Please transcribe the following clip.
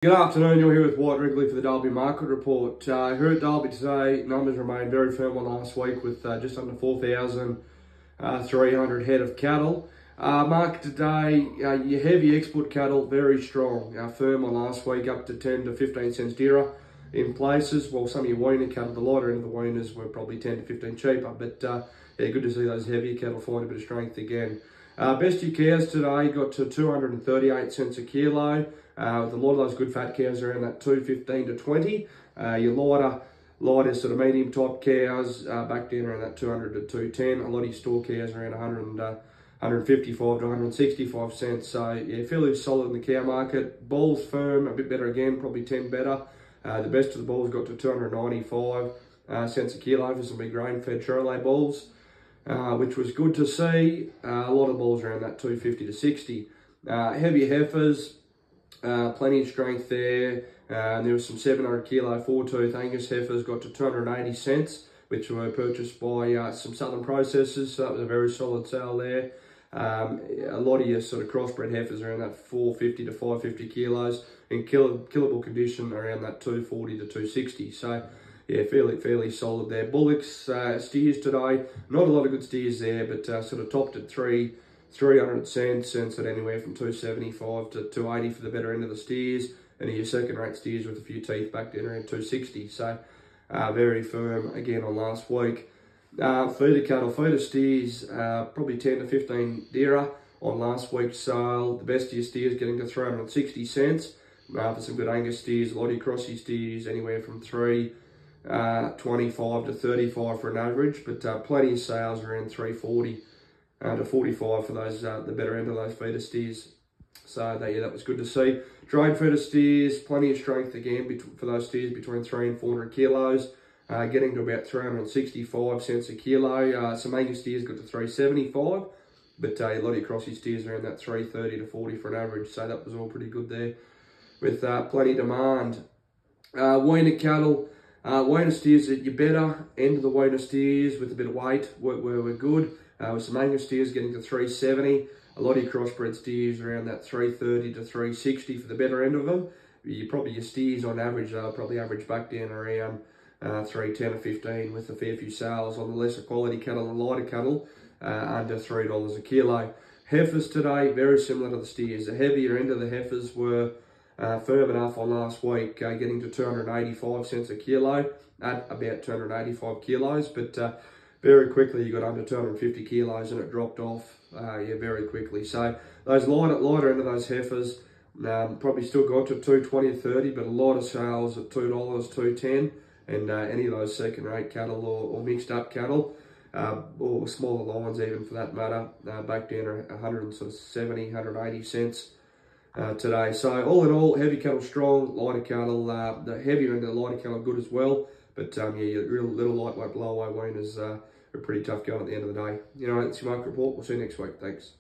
Good afternoon, you're here with White Wrigley for the Dalby Market Report. Here at Dalby today, numbers remain very firm on last week with just under 4,300 head of cattle. Market today, your heavy export cattle, very strong. Firm on last week, up to 10 to 15 cents dearer in places, while some of your weaner cattle, the lighter end of the weaners, were probably 10 to 15 cheaper. But yeah, good to see those heavier cattle find a bit of strength again. Best your cows today got to 238 cents a kilo. With a lot of those good fat cows around that 215 to 20. Your lighter sort of medium type cows back down around that 200 to 210. A lot of your store cows around 155 to 165 cents. So yeah, fairly solid in the cow market. Bulls firm, a bit better again, probably 10 better. The best of the bulls got to 295 cents a kilo for some big grain fed Chevrolet bulls, which was good to see. A lot of bulls around that 250 to 60. Heavier heifers. Plenty of strength there. There was some 700 kilo 4-tooth Angus heifers got to 280 cents, which were purchased by some southern processors, so that was a very solid sale there. A lot of your sort of crossbred heifers around that 450 to 550 kilos, in killable condition around that 240 to 260. So yeah, fairly solid there. Bullocks, steers today, not a lot of good steers there, but sort of topped at 300 cents, at anywhere from 275 to 280 for the better end of the steers, and your second rate steers with a few teeth back down around 260. So very firm again on last week. Feeder cattle, feeder steers, probably 10 to 15 dearer on last week's sale. The best of your steers getting to 360 cents. For some good Angus steers, a lot of your crossy steers anywhere from 325 to 35 for an average, but plenty of sales around 340 to 45 for those the better end of those feeder steers. So yeah, that was good to see. Drain feeder steers, plenty of strength again for those steers between 300 and 400 kilos, getting to about 365 cents a kilo. Some Angus steers got to 375, but a lot of your crossy steers around that 330 to 40 for an average. So that was all pretty good there, with plenty of demand. Weaner cattle, weaner steers at your better end of the weaner steers with a bit of weight were good. With some Angus steers getting to 370, a lot of your crossbred steers around that 330 to 360 for the better end of them. Your steers on average, they'll probably average back down around 310 to 15, with a fair few sales on the lesser quality cattle and lighter cattle under $3 a kilo. Heifers today, very similar to the steers. The heavier end of the heifers were firm enough on last week, getting to 285 cents a kilo at about 285 kilos, but very quickly you got under 250 kilos and it dropped off, yeah, very quickly. So those lighter end of those heifers probably still got to 220 to 30, but a lot of sales at $2, $2.10, and any of those second rate cattle or mixed up cattle, or smaller lines even for that matter, back down to 170, 180 cents today. So all in all, heavy cattle strong, lighter cattle, the heavier end of the lighter cattle good as well. But yeah, your real little lightweight, blow away weaners are pretty tough going at the end of the day. You know, it's your market report. We'll see you next week. Thanks.